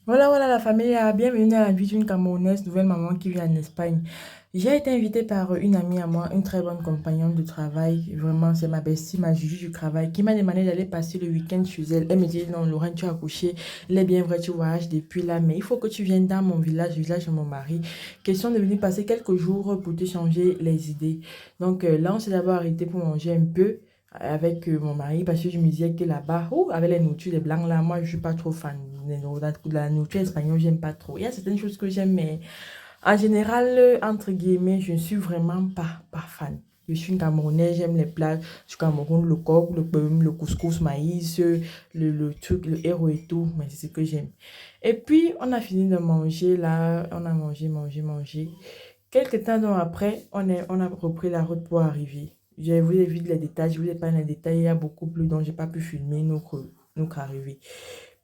Voilà, voilà la famille, bienvenue à la vie d'une Camerounaise, nouvelle maman qui vit en Espagne. J'ai été invitée par une amie à moi, une très bonne compagnonne de travail. Vraiment, c'est ma bestie, ma juju du travail, qui m'a demandé d'aller passer le week-end chez elle. Elle me dit, non, Laurent, tu as accouché. Il est bien vrai, tu voyages depuis là, mais il faut que tu viennes dans mon village, le village de mon mari. Question de venir passer quelques jours pour te changer les idées. Donc là, on s'est d'abord arrêté pour manger un peu avec mon mari parce que je me disais que là-bas, avec les nourritures, les blancs là, moi je suis pas trop fan de la nourriture espagnole, j'aime pas trop. Il y a certaines choses que j'aime, mais en général, entre guillemets, je ne suis vraiment pas fan. Je suis une Camerounaise, j'aime les plats du Cameroun, le coq, le peum, le couscous, maïs, le truc, le héros et tout, mais c'est ce que j'aime. Et puis, on a fini de manger là, on a mangé. Quelques temps donc après, on a repris la route pour arriver. Je vous ai vu les détails, je vous ai pas les détails, il y a beaucoup plus, donc j'ai pas pu filmer notre arrivée.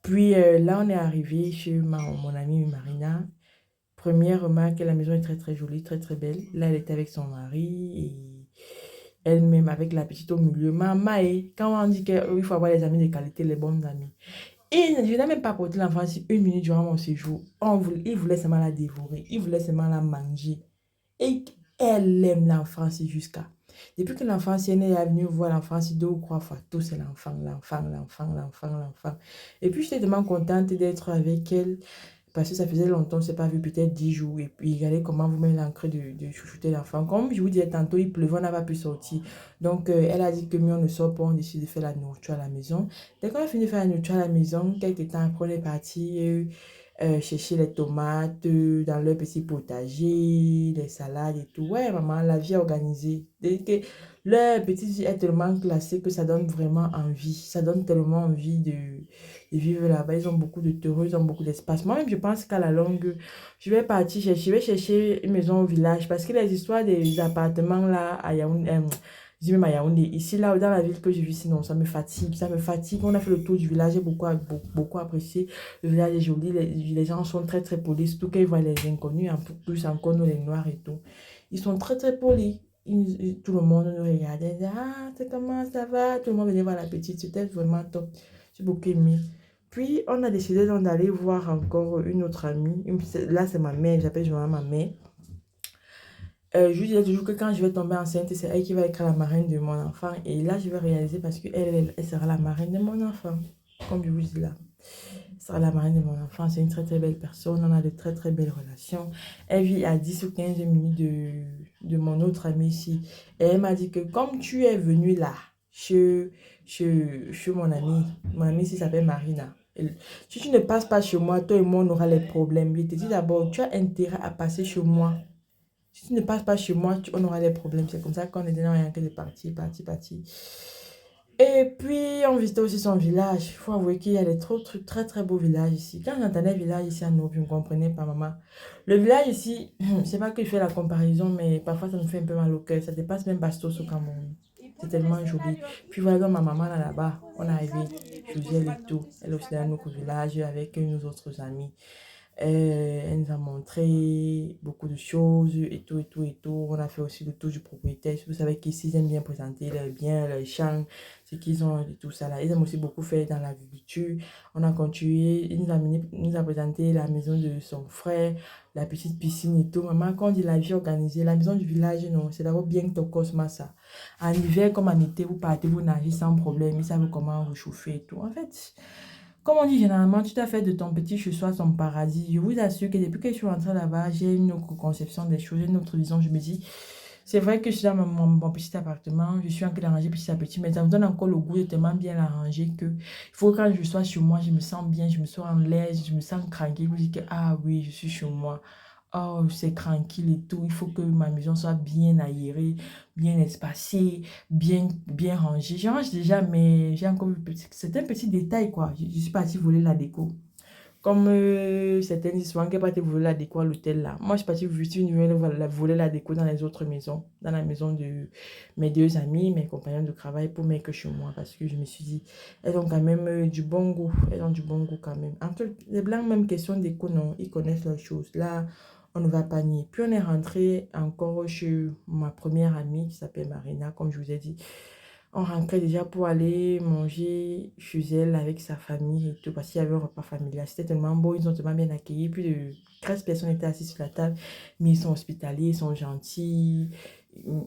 Puis là, on est arrivé chez mon amie Marina. Première remarque, la maison est très très jolie, très très belle. Là, elle était avec son mari et elle-même avec la petite au milieu. Maman, et quand on dit qu'il faut avoir les amis de qualité, les bons amis. Et je n'ai même pas porté l'enfant ici une minute durant mon séjour. Il voulait seulement la dévorer, il voulait seulement la manger. Et elle aime l'enfance jusqu'à. Depuis que l'enfance est née, elle est venue voir l'enfance deux ou trois fois. Tout c'est l'enfant. Et puis, j'étais tellement contente d'être avec elle parce que ça faisait longtemps, on ne s'est pas vu, peut-être 10 jours. Et puis, regardez comment vous mettez l'encre de chouchouter l'enfant. Comme je vous disais tantôt, il pleuvait, on n'a pas pu sortir. Donc, elle a dit que mieux on ne sort pas, on décide de faire la nourriture à la maison. Dès qu'on a fini de faire la nourriture à la maison, quelques temps après, on est parti chercher les tomates dans leur petit potager, les salades et tout. Ouais, maman, la vie est organisée. Leur petit vie est tellement classé que ça donne vraiment envie. Ça donne tellement envie de vivre là-bas. Ils ont beaucoup de terreau, ils ont beaucoup d'espace. Moi-même, je pense qu'à la longue, je vais partir chercher, je vais chercher une maison au village parce que les histoires des appartements là à Yaoundé, je dis même à Yaoundé, ici là, dans la ville que je vis, sinon ça me fatigue, ça me fatigue. On a fait le tour du village, j'ai beaucoup apprécié. Le village est joli, les gens sont très très polis, surtout quand ils voient les inconnus, en plus encore nous les noirs et tout. Ils sont très très polis. Tout le monde nous regardait, disait, ah, c'est comment ça va? Tout le monde venait voir la petite, c'était vraiment top. J'ai beaucoup aimé. Puis, on a décidé donc d'aller voir encore une autre amie. Là, c'est ma mère, j'appelle Joanna ma mère. Je lui disais toujours que quand je vais tomber enceinte, c'est elle qui va être la marraine de mon enfant. Et là, je vais réaliser parce qu'elle, elle sera la marraine de mon enfant. Comme je vous dis là. Elle sera la marraine de mon enfant. C'est une très très belle personne. On a de très très belles relations. Elle vit à 10 ou 15 minutes de mon autre amie ici. Et elle m'a dit que comme tu es venu là, chez mon amie ici s'appelle Marina. Si tu ne passes pas chez moi, toi et moi, on aura les problèmes. Je te dis d'abord, tu as intérêt à passer chez moi. Si tu ne passes pas chez moi, on aura des problèmes. C'est comme ça qu'on est dans rien que de partir. Et puis, on visitait aussi son village. Il faut avouer qu'il y a des trop, trucs, très, très beaux villages ici. Quand j'entendais village ici à Nob, je ne comprenais pas, maman. Le village ici, je sais pas que je fais la comparaison, mais parfois ça me fait un peu mal au cœur. Ça dépasse même Bastos au Cameroun. C'est tellement joli. Puis voilà, donc ma maman là-bas, on est arrivé, José, elle et tout. Elle aussi dans notre village avec nos autres amis. Elle nous a montré beaucoup de choses et tout. On a fait aussi le tour du propriétaire. Vous savez qu'ici, ils aiment bien présenter leurs biens, leurs champs, ce qu'ils ont et tout ça là. Ils aiment aussi beaucoup faire dans l'agriculture. On a continué. Il nous a présenté la maison de son frère, la petite piscine et tout. Maman, quand on dit la vie organisée, la maison du village, non, c'est d'abord bien tocos, ça. En hiver comme en été, vous partez, vous nagez sans problème. Ils savent comment réchauffer et tout. En fait, comme on dit généralement, tu t'as fait de ton petit chez-soi son paradis. Je vous assure que depuis que je suis rentrée là-bas, j'ai une autre conception des choses, une autre vision. Je me dis, c'est vrai que je suis dans mon petit appartement, je suis en train d'arranger petit à petit, mais ça me donne encore le goût de tellement bien l'arranger que il faut que quand je sois chez moi, je me sens bien, je me sens en l'aise, je me sens tranquille. Je me dis que, ah oui, je suis chez moi. Oh, c'est tranquille et tout. Il faut que ma maison soit bien aérée, bien espacée, bien rangée. Je range déjà, mais j'ai encore c'est un petit détail, quoi. Je suis partie voler la déco. Comme certaines disent souvent qu'elle partie voler la déco à l'hôtel, là. Moi, je suis partie voler la déco dans les autres maisons. Dans la maison de mes deux amis, mes compagnons de travail, pour mettre que chez moi. Parce que je me suis dit, elles ont quand même du bon goût. Elles ont du bon goût quand même. En tout, les blancs, même question déco, non. Ils connaissent leurs choses. Là, on ne va pas nier. Puis, on est rentré encore chez ma première amie qui s'appelle Marina, comme je vous ai dit. On rentrait déjà pour aller manger chez elle avec sa famille et tout, parce qu'il y avait un repas familial. C'était tellement beau, ils ont tellement bien accueilli. Plus de 13 personnes étaient assises sur la table, mais ils sont hospitaliers, ils sont gentils.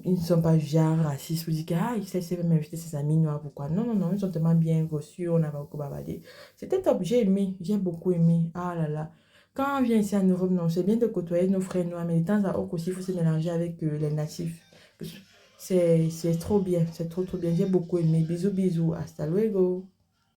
Ils ne sont pas genre racistes pour dire que ah, il sait même inviter ses amis noirs, pourquoi. Non, non, non, ils sont tellement bien reçus, on a beaucoup bavardé. C'était top, j'ai aimé, j'ai beaucoup aimé. Ah là là. Quand on vient ici en Europe, non, c'est bien de côtoyer nos frères noirs, mais de temps à autre aussi, il faut se mélanger avec les natifs. C'est trop bien, c'est trop bien. J'ai beaucoup aimé. Bisous, bisous. Hasta luego.